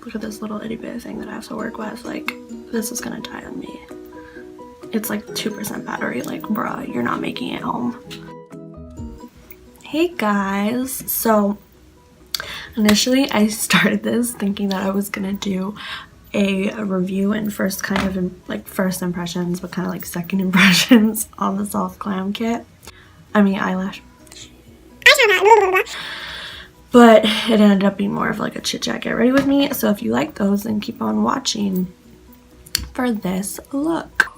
Look at this little itty bitty thing that I have to work with. Like, this is gonna die on me. It's like 2% battery. Like, bruh, you're not making it home. Hey guys, so initially I started this thinking that I was gonna do a review and first kind of like first impressions, but kind of like second impressions on the Soft Glam kit. I mean eyelash. But it ended up being more of like a chit chat get ready with me. So if you like those, then keep on watching for this look.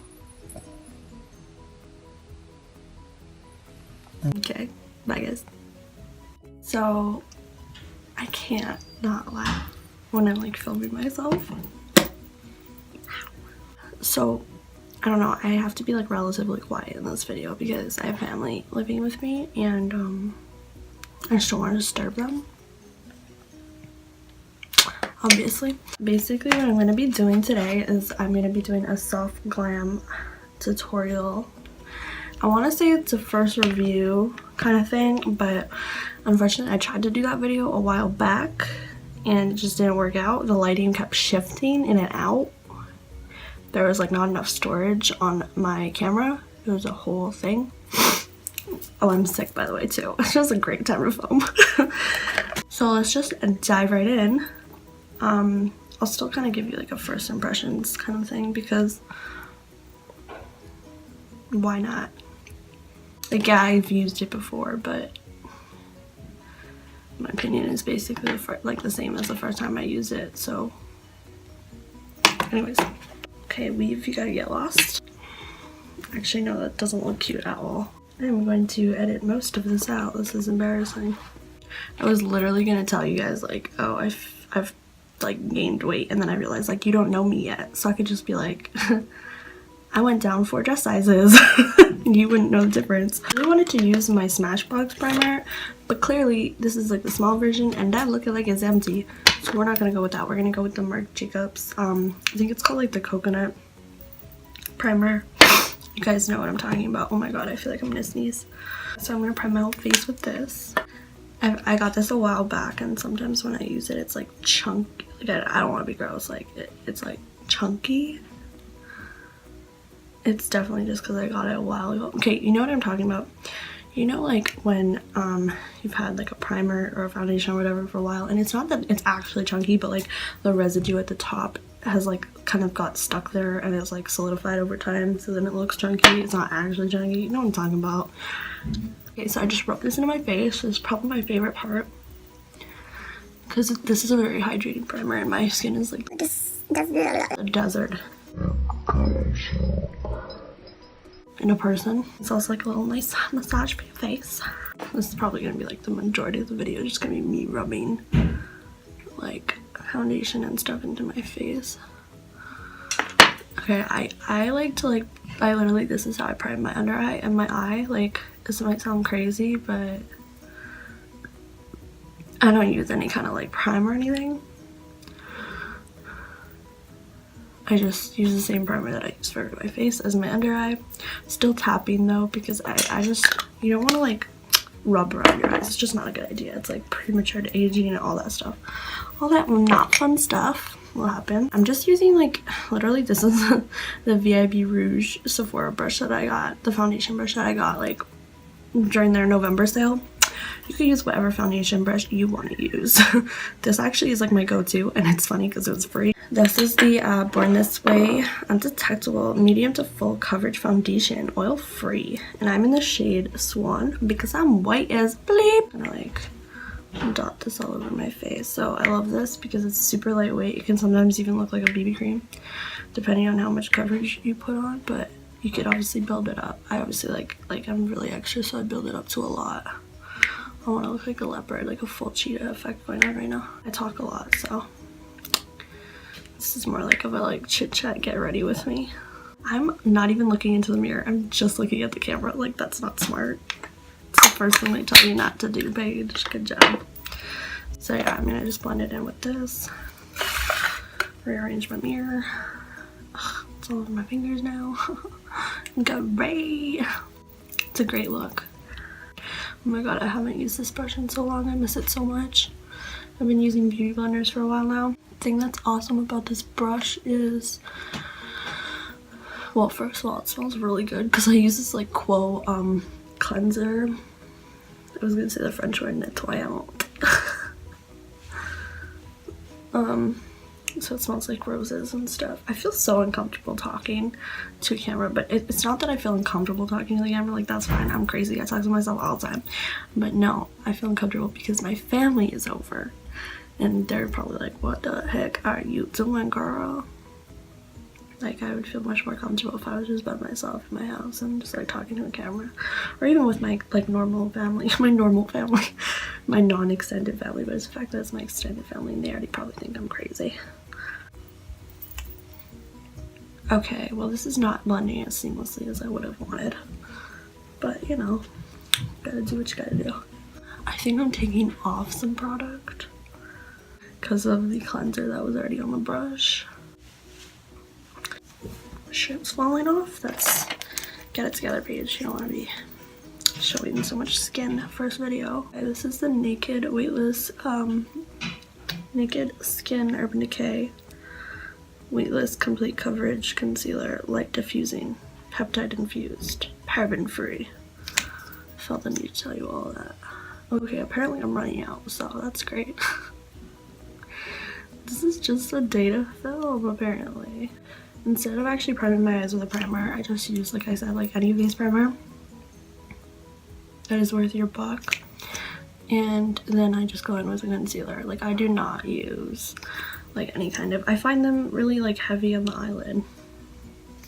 Okay, bye guys. So I can't not laugh when I'm like filming myself. So I don't know, I have to be like relatively quiet in this video because I have family living with me and I just don't want to disturb them, obviously. Basically what I'm going to be doing today is I'm going to be doing a Soft Glam tutorial. I want to say it's a first review kind of thing, but unfortunately I tried to do that video a while back and it just didn't work out. The lighting kept shifting in and out. There was like not enough storage on my camera. It was a whole thing. Oh, I'm sick by the way too. It's just a great time to film. So let's just dive right in. I'll still kind of give you like a first impressions kind of thing because why not? Like, yeah, I've used it before, but my opinion is basically like the same as the first time I used it. So anyways, okay, weave, you gotta get lost. Actually no, that doesn't look cute at all. I'm going to edit most of this out. This is embarrassing. I was literally gonna tell you guys like, oh, I've like gained weight, and then I realized like you don't know me yet, so I could just be like I went down 4 dress sizes. You wouldn't know the difference. I really wanted to use my Smashbox primer, but clearly this is like the small version and that looking like it's empty, so we're not gonna go with that. We're gonna go with the Marc Jacobs, I think it's called like the coconut primer. You guys know what I'm talking about. Oh my god, I feel like I'm gonna sneeze. So I'm gonna prime my whole face with this. I got this a while back, and sometimes when I use it, it's like chunky. Like, I don't want to be gross. Like it's like chunky. It's definitely just because I got it a while ago. Okay, you know what I'm talking about. You know, like when you've had like a primer or a foundation or whatever for a while, and it's not that it's actually chunky, but like the residue at the top has like kind of got stuck there and it's like solidified over time, so then it looks chunky. It's not actually chunky. You know what I'm talking about. Okay, so I just rubbed this into my face. This is probably my favorite part because this is a very hydrating primer and my skin is like a desert in a person. It's also like a little nice massage for your face. This is probably gonna be like the majority of the video, just gonna be me rubbing like foundation and stuff into my face. Okay, I like to like, I literally, this is how I prime my under eye and my eye. Like, this might sound crazy, but I don't use any kind of like primer or anything. I just use the same primer that I use for my face as my under eye. Still tapping though, because I just, you don't want to like rub around your eyes. It's just not a good idea. It's like premature aging and all that stuff. All that not fun stuff will happen. I'm just using like, literally this is the VIB Rouge Sephora brush that I got, the foundation brush that I got like during their November sale. You can use whatever foundation brush you want to use. This actually is like my go-to, and it's funny because it was free. This is the Born This Way Undetectable Medium to Full Coverage Foundation, oil free, and I'm in the shade Swan because I'm white as bleep. And I like dot this all over my face. So I love this because it's super lightweight. It can sometimes even look like a BB cream depending on how much coverage you put on, but you could obviously build it up. I obviously like I'm really extra, so I build it up to a lot. I want to look like a leopard, like a full cheetah effect going on right now. I talk a lot, so this is more like of a like chit chat get ready with me. I'm not even looking into the mirror. I'm just looking at the camera. Like, that's not smart. It's the first thing they tell you not to do, Paige. Good job. So yeah, I'm gonna just blend it in with this. Rearrange my mirror. Ugh, it's all over my fingers now. Great. It's a great look. Oh my god, I haven't used this brush in so long. I miss it so much. I've been using beauty blenders for a while now. thing that's awesome about this brush is, well, first of all, it smells really good because I use this like Quo cleanser. I was gonna say the French word nettoyant. So it smells like roses and stuff. I feel so uncomfortable talking to a camera, but it's not that I feel uncomfortable talking to the camera. Like, that's fine. I'm crazy. I talk to myself all the time. But no, I feel uncomfortable because my family is over. And they're probably like, what the heck are you doing, girl? Like, I would feel much more comfortable if I was just by myself in my house and just like talking to a camera. Or even with my like normal family. My normal family. My non-extended family. But it's the fact that it's my extended family and they already probably think I'm crazy. Okay, well, this is not blending as seamlessly as I would have wanted, but you know, gotta do what you gotta do. I think I'm taking off some product because of the cleanser that was already on the brush. Shit's falling off. That's, get it together, Paige. You don't want to be showing so much skin first video. Okay, this is the Naked Weightless Naked Skin Urban Decay Weightless Complete Coverage Concealer, Light Diffusing, Peptide Infused, Paraben Free. Felt the need to tell you all of that. Okay, apparently I'm running out, so that's great. This is just a data film, apparently. Instead of actually priming my eyes with a primer, I just use, like I said, like any face primer that is worth your buck. And then I just go in with a concealer. Like, I do not use like any kind of, I find them really like heavy on the eyelid.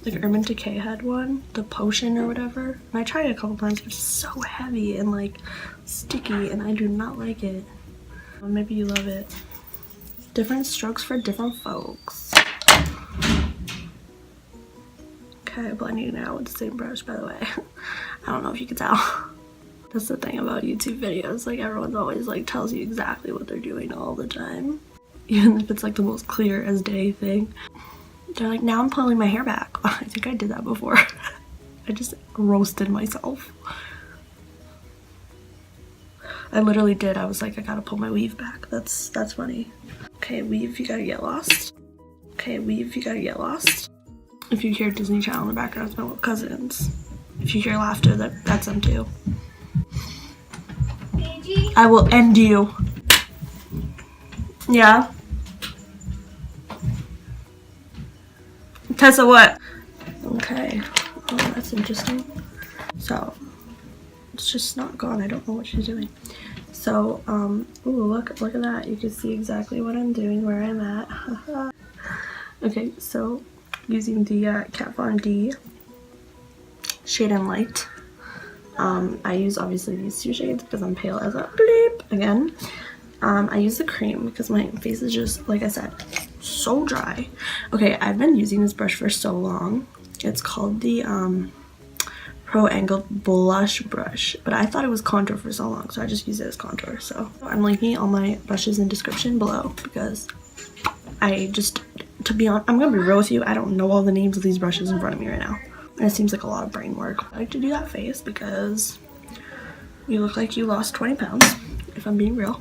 Like Urban Decay had one, the potion or whatever, and I tried it a couple times, but it's so heavy and like sticky and I do not like it. Well, maybe you love it. Different strokes for different folks. Okay, blending it out with the same brush, by the way. I don't know if you can tell. That's the thing about YouTube videos, like everyone's always like tells you exactly what they're doing all the time. Even if it's like the most clear as day thing. They're like, now I'm pulling my hair back. I think I did that before. I just roasted myself. I literally did. I was like, I gotta pull my weave back. That's funny. Okay, weave, you gotta get lost. Okay, weave, you gotta get lost. If you hear Disney Channel in the background, it's my little cousins. If you hear laughter, that's them too. I will end you. Yeah. Tessa, what? Okay. Oh, that's interesting. So, it's just not gone. I don't know what she's doing. So, ooh, look at that. You can see exactly what I'm doing, where I'm at. Okay, so, using the Kat Von D Shade and Light. I use, obviously, these two shades because I'm pale as a bleep again. I use the cream because my face is just, like I said, so dry. Okay, I've been using this brush for so long. It's called the Pro Angled Blush Brush, but I thought it was contour for so long, so I just use it as contour. So I'm linking all my brushes in description below because I just, to be honest, I'm gonna be real with you, I don't know all the names of these brushes in front of me right now. And it seems like a lot of brain work. I like to do that face because you look like you lost 20 pounds, if I'm being real.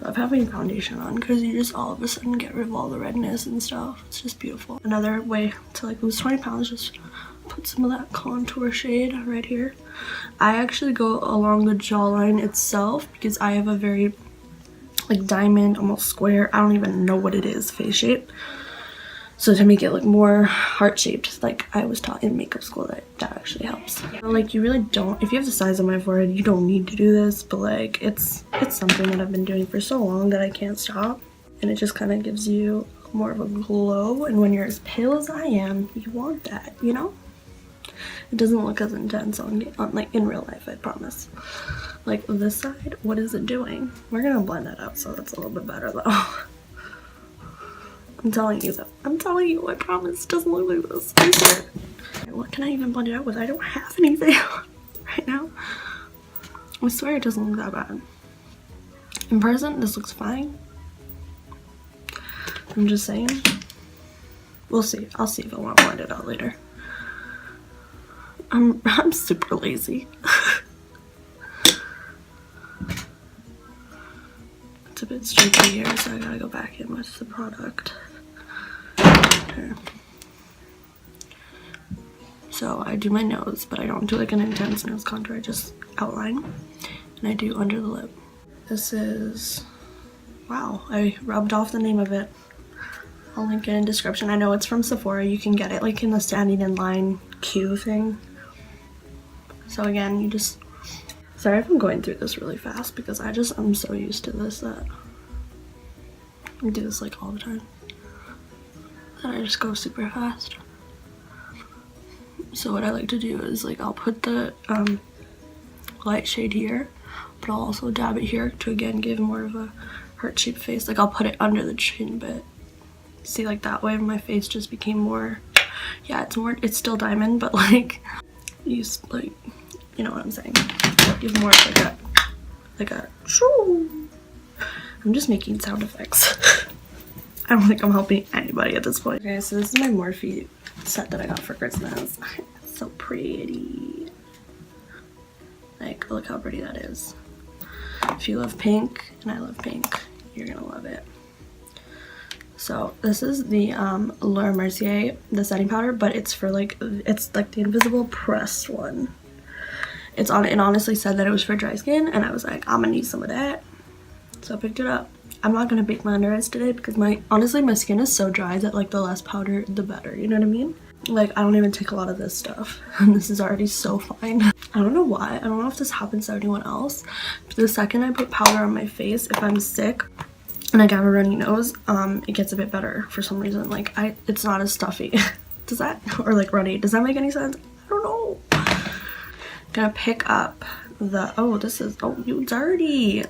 I love having foundation on because you just all of a sudden get rid of all the redness and stuff. It's just beautiful. Another way to like lose 20 pounds, just put some of that contour shade right here. I actually go along the jawline itself because I have a very like diamond, almost square, I don't even know what it is, face shape. So to make it look more heart-shaped, like I was taught in makeup school, that actually helps. Like, you really don't, if you have the size of my forehead, you don't need to do this, but like it's something that I've been doing for so long that I can't stop. And it just kind of gives you more of a glow, and when you're as pale as I am, you want that, you know? It doesn't look as intense on like in real life, I promise. Like this side, what is it doing? We're gonna blend that out so that's a little bit better though. I'm telling you though. I'm telling you, I promise. It doesn't look like this. I swear. What can I even blend it out with? I don't have anything right now. I swear it doesn't look that bad. In person, this looks fine. I'm just saying. We'll see. I'll see if I want to blend it out later. I'm super lazy. To bit streaky here, so I gotta go back in with the product. Here. So I do my nose, but I don't do like an intense nose contour, I just outline. And I do under the lip. This is, wow, I rubbed off the name of it. I'll link it in description. I know it's from Sephora. You can get it like in the standing in line queue thing. So again, you just, sorry if I'm going through this really fast because I'm so used to this that I do this like all the time. And I just go super fast. So what I like to do is like I'll put the light shade here, but I'll also dab it here to again give more of a heart-shaped face. Like I'll put it under the chin bit. See, like that way my face just became more, yeah, it's still diamond, but like use like, you know what I'm saying. Give more of like a shoo. I'm just making sound effects. I don't think I'm helping anybody at this point. Okay, so this is my Morphe set that I got for Christmas. It's so pretty. Like, look how pretty that is. If you love pink, and I love pink, you're gonna love it. So this is the Mercier, the setting powder, but it's for like, it's like the invisible pressed one. It honestly said that it was for dry skin, and I was like, I'm gonna need some of that. So I picked it up. I'm not gonna bake my under eyes today because honestly my skin is so dry that like the less powder the better, you know what I mean? Like I don't even take a lot of this stuff and this is already so fine. I don't know why, I don't know if this happens to anyone else, but the second I put powder on my face, if I'm sick and I have a runny nose, it gets a bit better for some reason. Like it's not as stuffy. Does that, or like runny, does that make any sense? I don't know. Gonna pick up the, oh this is, oh you dirty.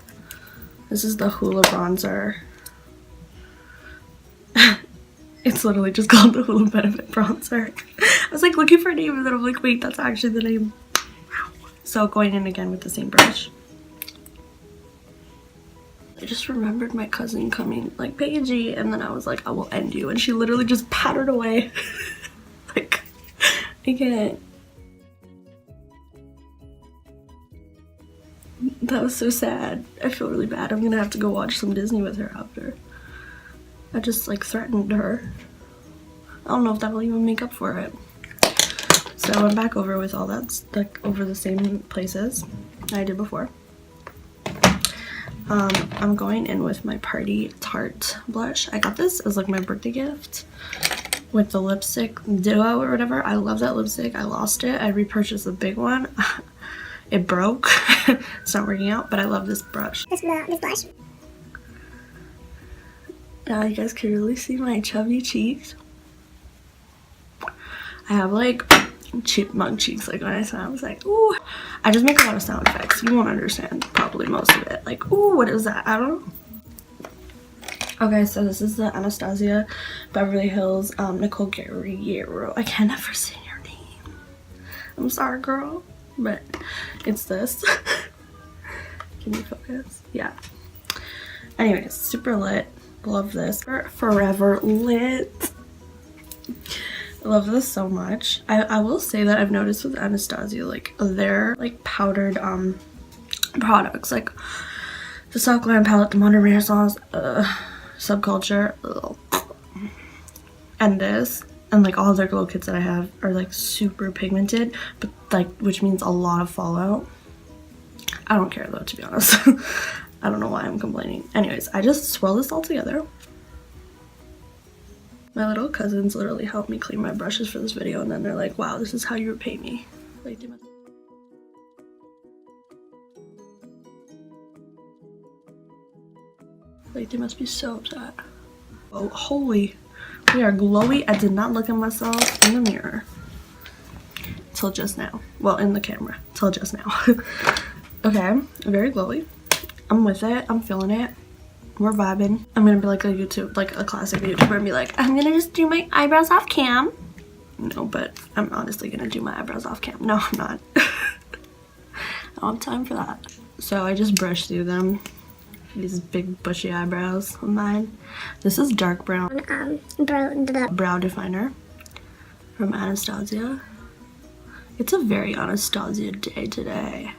This is the Hoola bronzer. It's literally just called the Hoola Benefit Bronzer. I was like looking for a name and then I'm like, wait, that's actually the name. So going in again with the same brush. I just remembered my cousin coming like, Paigey, and then I was like, I will end you. And she literally just pattered away. Like, I can't. That was so sad. I feel really bad. I'm gonna have to go watch some Disney with her after. I just like threatened her. I don't know if that will even make up for it. So I went back over with all that, like over the same places I did before. I'm going in with my Party Tarte blush. I got this as like my birthday gift with the lipstick duo or whatever. I love that lipstick. I lost it. I repurchased the big one. It broke. It's not working out, but I love this brush. This blush. Now you guys can really see my chubby cheeks. I have like chipmunk cheeks. Like when I said, I was like, ooh. I just make a lot of sound effects. You won't understand probably most of it. Like, ooh, what is that? I don't know. Okay, so this is the Anastasia Beverly Hills Nicole Guerriero. I can never say your name. I'm sorry, girl. But it's this. Can you focus? Yeah. Anyways, super lit. Love this. Forever lit. I love this so much. I will say that I've noticed with Anastasia, like their like powdered products, like the Soft Glam palette, the Modern Renaissance, Subculture, and this. And like all their glow kits that I have are like super pigmented, but like, which means a lot of fallout. I don't care though, to be honest. I don't know why I'm complaining. Anyways, I just swirl this all together. My little cousins literally helped me clean my brushes for this video, and then they're like, wow, this is how you repay me. Like, they must be so upset. Oh, holy. We are glowy. I did not look at myself in the mirror till just now. Well, in the camera till just now. Okay, very glowy. I'm with it. I'm feeling it. We're vibing. I'm gonna be like a classic YouTuber and be like, I'm gonna just do my eyebrows off cam. No, but I'm honestly gonna do my eyebrows off cam. No, I'm not. I don't have time for that. So I just brushed through them. These big bushy eyebrows of mine. This is dark brown brow definer from Anastasia. It's a very Anastasia day today,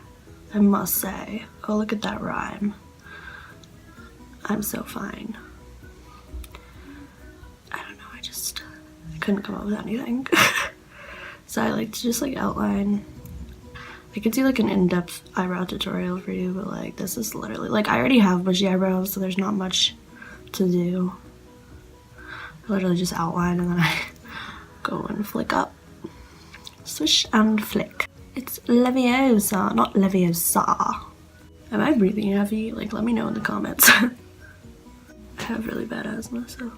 I must say. Oh, look at that rhyme. I'm so fine. I don't know, I couldn't come up with anything. So I like to just like outline. I could do like an in-depth eyebrow tutorial for you, but like this is literally, like I already have bushy eyebrows, so there's not much to do. I literally just outline and then I go and flick up. Swish and flick. It's Leviosa, not Leviosa. Am I breathing heavy? Like, let me know in the comments. I have really bad asthma, so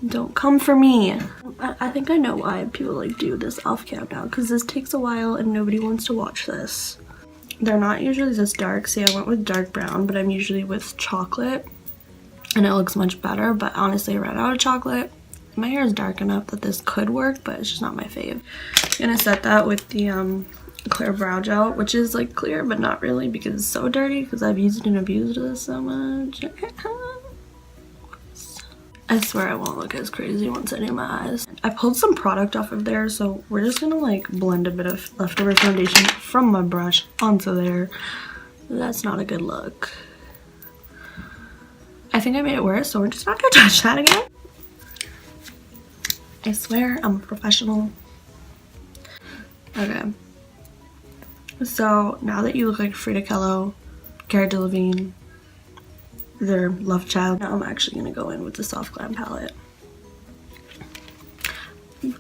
don't come for me. I think I know why people like do this off cam now, because this takes a while and nobody wants to watch this. They're not usually this dark. See, I went with dark brown, but I'm usually with chocolate and it looks much better. But honestly, I ran out of chocolate. My hair is dark enough that this could work, but it's just not my fave. I'm gonna set that with the Clear Brow Gel, which is like clear, but not really because it's so dirty because I've used and abused this so much. I swear I won't look as crazy once I do my eyes. I pulled some product off of there, so we're just gonna like blend a bit of leftover foundation from my brush onto there. That's not a good look. I think I made it worse, so we're just not gonna touch that again. I swear I'm a professional. Okay. So now that you look like Frida Kahlo, Guerriero, their love child, now I'm actually gonna go in with the Soft Glam palette.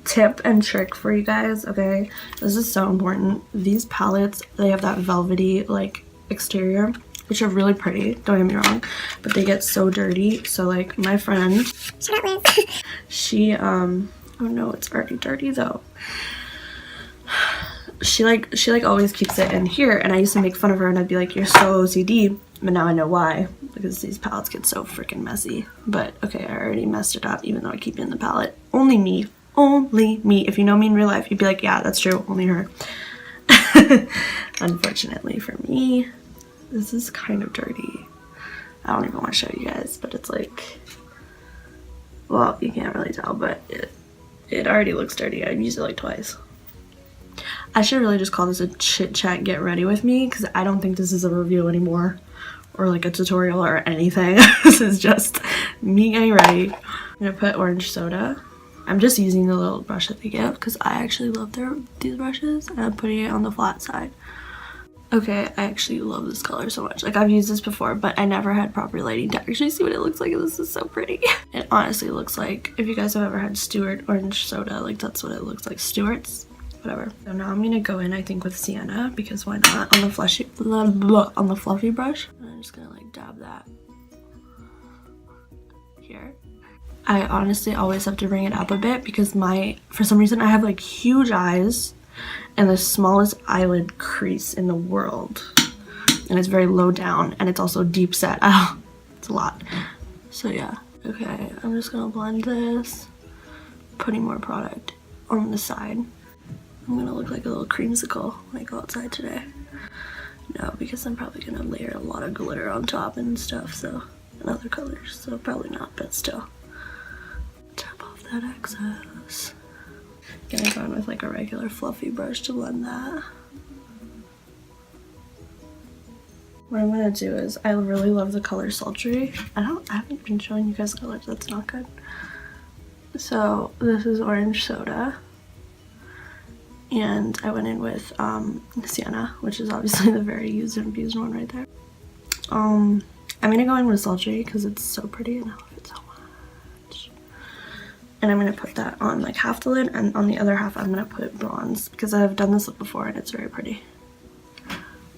Tip and trick for you guys, okay? This is so important. These palettes, they have that velvety like exterior, which are really pretty, don't get me wrong, but they get so dirty. So like my friend, she oh no, it's already dirty though. She always keeps it in here, and I used to make fun of her and I'd be like, you're so OCD, but now I know why, because these palettes get so freaking messy. But okay, I already messed it up even though I keep it in the palette. Only me. If you know me in real life, you'd be like, yeah, that's true, only her. Unfortunately for me, this is kind of dirty. I don't even want to show you guys, but it's like, well, you can't really tell, but it already looks dirty. I've used it like twice. I should really just call this a chit chat get ready with me, because I don't think this is a review anymore or like a tutorial or anything. This is just me getting ready. I'm gonna put orange soda. I'm just using the little brush that they give because I actually love these brushes, and I'm putting it on the flat side. Okay, I actually love this color so much. Like, I've used this before, but I never had proper lighting to actually see what it looks like. This is so pretty. It honestly looks like, if you guys have ever had Stewart orange soda, like that's what it looks like. Stewart's, whatever. So now I'm gonna go in, I think, with sienna, because why not, on the fluffy brush. And I'm just gonna like dab that here. I honestly always have to bring it up a bit because for some reason I have like huge eyes and the smallest eyelid crease in the world, and it's very low down, and it's also deep set. Oh, it's a lot. So yeah, okay, I'm just gonna blend this, putting more product on the side. I'm gonna look like a little creamsicle when I go outside today. No, because I'm probably gonna layer a lot of glitter on top and stuff, so, and other colors, so probably not, but still. Tap off that excess. Gonna go in with like a regular fluffy brush to blend that. What I'm gonna do is, I really love the color Sultry. I haven't been showing you guys colors, that's not good. So this is orange soda, and I went in with sienna, which is obviously the very used and abused one right there. I'm gonna go in with Sultry because it's so pretty and I love it so much. And I'm gonna put that on like half the lid, and on the other half I'm gonna put bronze because I've done this look before and it's very pretty,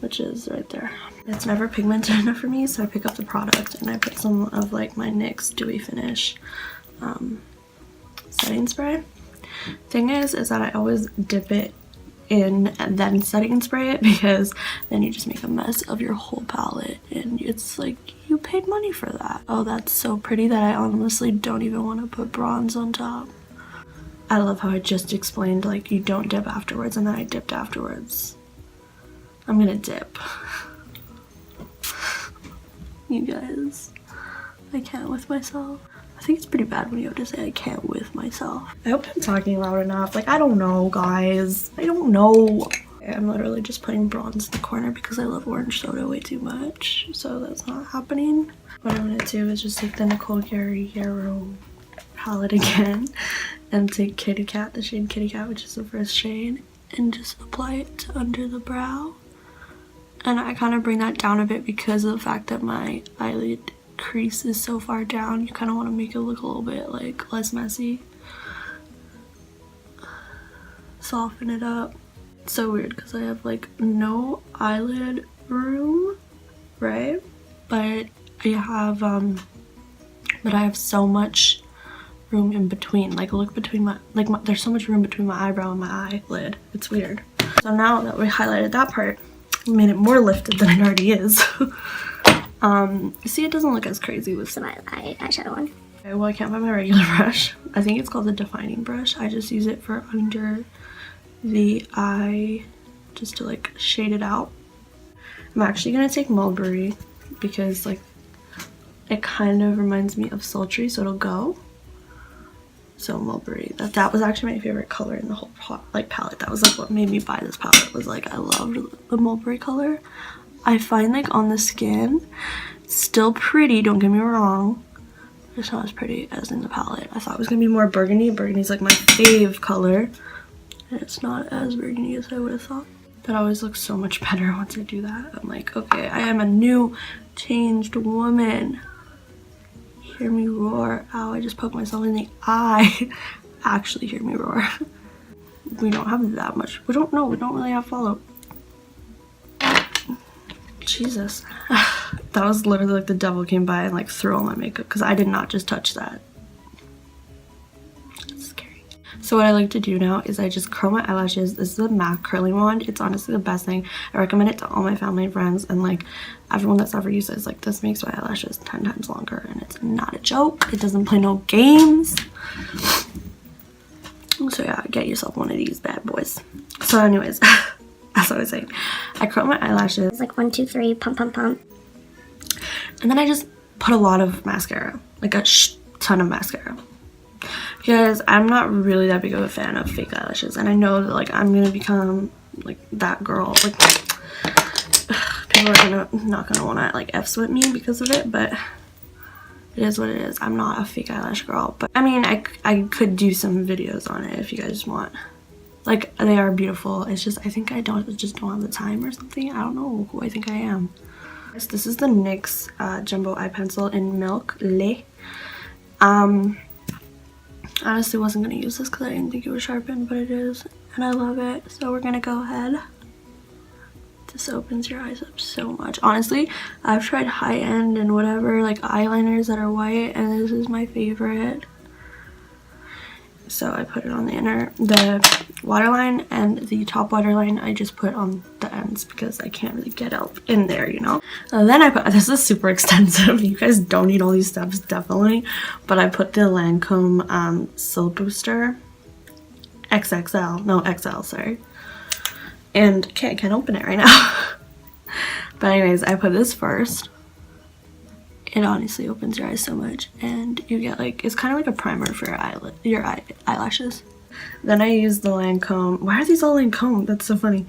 which is right there. It's never pigmented enough for me, so I pick up the product and I put some of like my NYX Dewy Finish setting spray. Thing is that I always dip it in and then setting spray it, because then you just make a mess of your whole palette and it's like, you paid money for that. Oh, that's so pretty that I honestly don't even want to put bronze on top. I love how I just explained like you don't dip afterwards, and then I dipped afterwards. I'm gonna dip. You guys, I can't with myself. I think it's pretty bad when you have to say I can't with myself. I hope I'm talking loud enough. Like, I don't know, guys. I don't know. I'm literally just putting bronze in the corner because I love orange soda way too much, so that's not happening. What I'm gonna do is just take the Nicole Guerriero palette again and take Kitty Cat, the shade Kitty Cat, which is the first shade, and just apply it to under the brow. And I kind of bring that down a bit because of the fact that my eyelid crease is so far down. You kind of want to make it look a little bit like less messy. Soften it up. It's so weird because I have like no eyelid room, right? But I have so much room in between. Like look between my there's so much room between my eyebrow and my eyelid. It's weird. So now that we highlighted that part, we made it more lifted than it already is. See, it doesn't look as crazy with some eyeshadow on. Okay, well, I can't find my regular brush. I think it's called the defining brush. I just use it for under the eye just to like shade it out. I'm actually gonna take Mulberry because like it kind of reminds me of Sultry, so it'll go. So Mulberry, that was actually my favorite color in the whole palette. That was like what made me buy this palette, was like I loved the Mulberry color. I find like on the skin, it's still pretty, don't get me wrong. It's not as pretty as in the palette. I thought it was gonna be more burgundy. Burgundy's like my fave color. And it's not as burgundy as I would have thought. That always looks so much better once I do that. I'm like, okay, I am a new, changed woman. Hear me roar. Ow, I just poked myself in the eye. Actually hear me roar. We don't have that much. We don't really have follow. Jesus. That was literally like the devil came by and like threw all my makeup because I did not just touch that. So what I like to do now is I just curl my eyelashes. This is a MAC curling wand. It's honestly the best thing. I recommend it to all my family and friends and like everyone that's ever used it is like, this makes my eyelashes 10 times longer, and it's not a joke. It doesn't play no games. So yeah, get yourself one of these bad boys. So anyways, as I was saying, I curl my eyelashes. It's like 1, 2, 3, pump, pump, pump. And then I just put a lot of mascara, like a ton of mascara. Because I'm not really that big of a fan of fake eyelashes, and I know that like I'm gonna become like that girl. Like people are not gonna wanna like F's with me because of it, but it is what it is. I'm not a fake eyelash girl, but I mean I could do some videos on it if you guys want. Like they are beautiful. It's just I think I just don't have the time or something. I don't know who I think I am. This is the NYX Jumbo Eye Pencil in Milk Lait. Honestly wasn't going to use this because I didn't think it was sharpened, but it is, and I love it. So we're going to go ahead. This opens your eyes up so much. Honestly, I've tried high-end and whatever, like eyeliners that are white, and this is my favorite. So I put it on the waterline, and the top waterline I just put on the ends because I can't really get up in there, you know. And then I put, this is super extensive. You guys don't need all these steps, definitely. But I put the Lancôme Cils Booster XXL, no XL, sorry. And okay, I can't open it right now. But anyways, I put this first. It honestly opens your eyes so much, and you get like, it's kind of like a primer for your eyelashes. Then I use the Lancôme, why are these all Lancôme? That's so funny.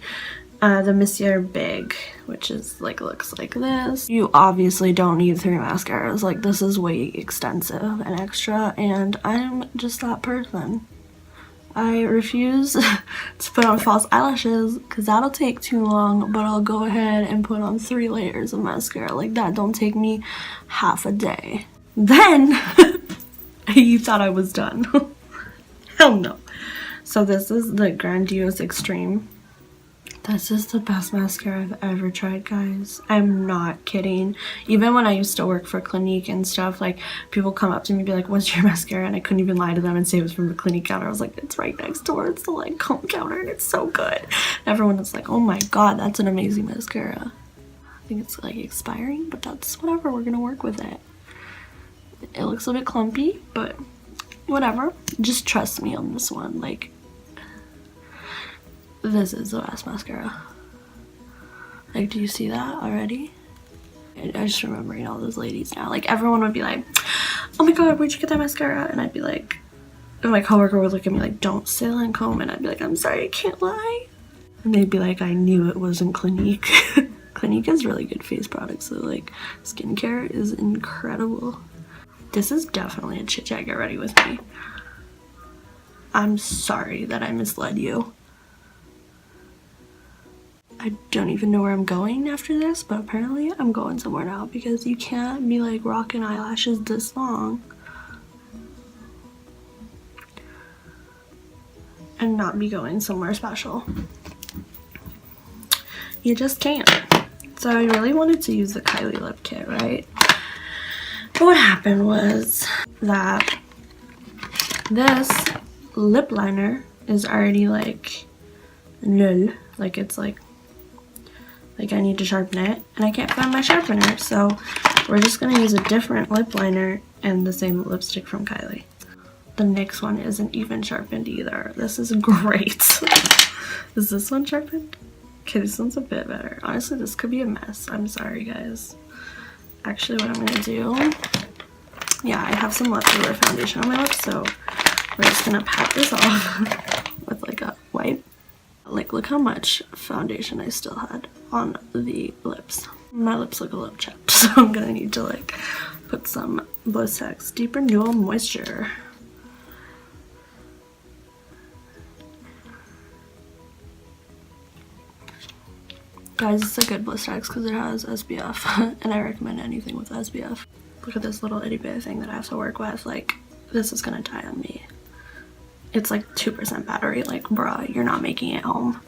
The Mercier Big, which is like, looks like this. You obviously don't need 3 mascaras, like this is way extensive and extra, and I'm just that person. I refuse to put on false eyelashes because that'll take too long, but I'll go ahead and put on 3 layers of mascara. Like that don't take me half a day. Then you thought I was done. Hell no. So this is the Grandiose Extreme. This is the best mascara I've ever tried, guys. I'm not kidding. Even when I used to work for Clinique and stuff, like people come up to me and be like, what's your mascara? And I couldn't even lie to them and say it was from the Clinique counter. I was like, it's right next door. It's the Lancôme counter and it's so good. And everyone was like, oh my god, that's an amazing mascara. I think it's like expiring, but that's whatever. We're gonna work with it. It looks a bit clumpy, but whatever. Just trust me on this one. Like, this is the best mascara. Like, do you see that already? I just remembering all those ladies now. Like, everyone would be like, oh my god, where'd you get that mascara? And I'd be like, and my coworker would look at me like, don't say Lancôme. And I'd be like, I'm sorry, I can't lie. Maybe like I knew it wasn't Clinique. Clinique has really good face products, so like skincare is incredible. This is definitely a chit chat get ready with me. I'm sorry that I misled you. I don't even know where I'm going after this, but apparently I'm going somewhere now because you can't be like rocking eyelashes this long and not be going somewhere special. You just can't. So I really wanted to use the Kylie lip kit, right? But what happened was that this lip liner is already like null. Like it's like I need to sharpen it and I can't find my sharpener, so we're just gonna use a different lip liner and the same lipstick from Kylie. The next one isn't even sharpened either. This is great. Is this one sharpened? Okay, this one's a bit better. Honestly, this could be a mess. I'm sorry, guys. Actually, what I'm gonna do, yeah, I have some leftover foundation on my lips, so we're just gonna pat this off with like a wipe. Like, look how much foundation I still had on the lips. My lips look a little chapped, so I'm gonna need to like put some Blistex Deep Renewal Moisture. Guys, it's a good Blistex because it has SPF, and I recommend anything with SPF. Look at this little itty bitty thing that I have to work with. Like, this is gonna die on me. It's like 2% battery. Like, bruh, you're not making it home.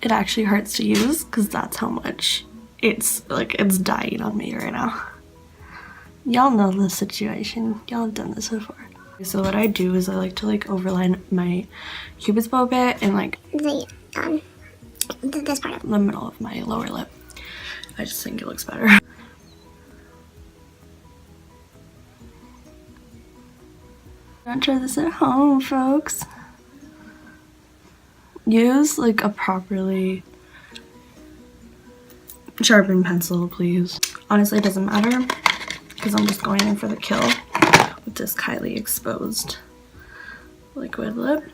It actually hurts to use because that's how much it's like it's dying on me right now. Y'all know the situation. Y'all have done this before. So what I do is I like to like overline my cupid's bow bit and like this part of the middle of my lower lip. I just think it looks better. Don't try this at home, folks. Use like a properly sharpened pencil, please. Honestly, it doesn't matter because I'm just going in for the kill with this Kylie exposed liquid lip.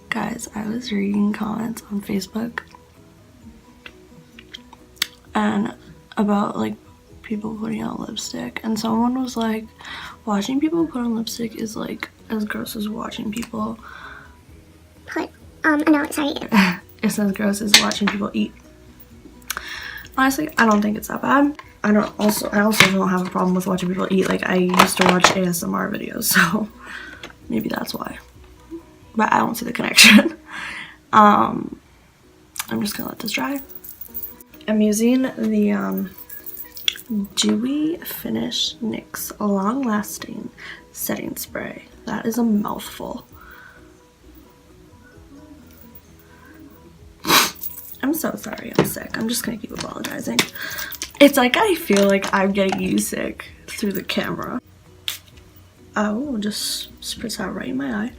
Guys, I was reading comments on Facebook and about like people putting on lipstick, and someone was like, watching people put on lipstick is like as gross as watching people put no, sorry. It's as gross as watching people eat. Honestly, I don't think it's that bad. I also don't have a problem with watching people eat. Like, I used to watch ASMR videos, so maybe that's why. But I don't see the connection. I'm just gonna let this dry. I'm using the Dewy Finish NYX Long Lasting Setting Spray. That is a mouthful. I'm so sorry I'm sick. I'm just gonna keep apologizing. It's like I feel like I'm getting you sick through the camera. Oh, just spritz out right in my eye.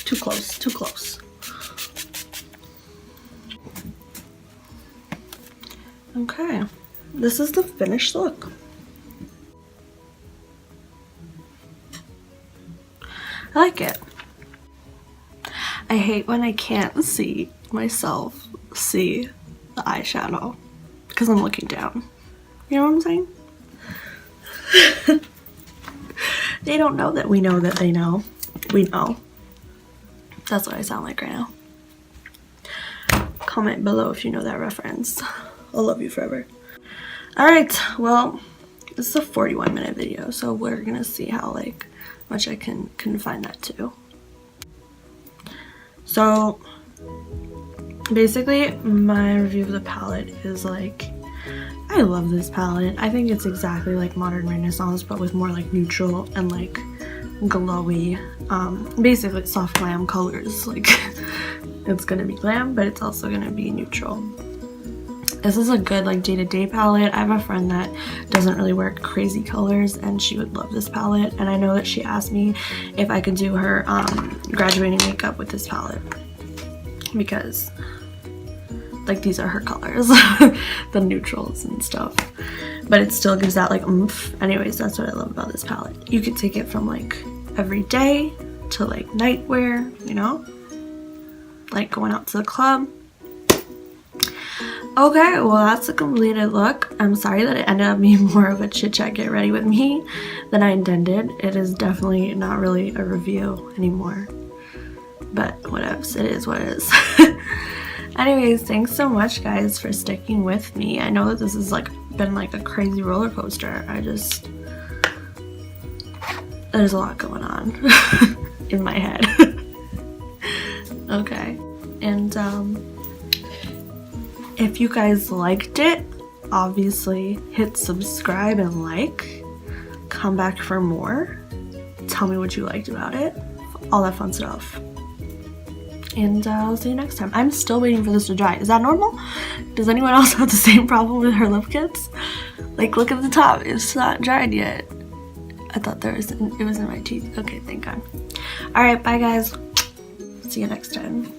Too close, too close. Okay, this is the finished look. I like it. I hate when I can't see myself see the eyeshadow because I'm looking down. You know what I'm saying? They don't know that we know that they know. We know. That's what I sound like right now. Comment below if you know that reference. I'll love you forever. Alright, well, this is a 41-minute video, so we're gonna see how like much I can confine that to. So basically my review of the palette is like, I love this palette. I think it's exactly like Modern Renaissance, but with more like neutral and like glowy, basically soft glam colors. Like, it's gonna be glam, but it's also gonna be neutral. This is a good like day-to-day palette. I have a friend that doesn't really wear crazy colors and she would love this palette, and I know that she asked me if I could do her graduating makeup with this palette because like these are her colors, the neutrals and stuff, but it still gives that like oomph. Anyways, that's what I love about this palette. You could take it from like every day to like nightwear, you know, like going out to the club. Okay, well that's a completed look. I'm sorry that it ended up being more of a chit chat get ready with me than I intended. It is definitely not really a review anymore, but whatevs, it is what it is. Anyways, thanks so much guys for sticking with me. I know that this has like been like a crazy roller coaster. There's a lot going on in my head. Okay, and if you guys liked it, obviously hit subscribe and like. Come back for more. Tell me what you liked about it. All that fun stuff. And I'll see you next time. I'm still waiting for this to dry. Is that normal? Does anyone else have the same problem with her lip kits? Like, look at the top. It's not dried yet. I thought it was in my teeth. Okay, thank God. Alright, bye guys. See you next time.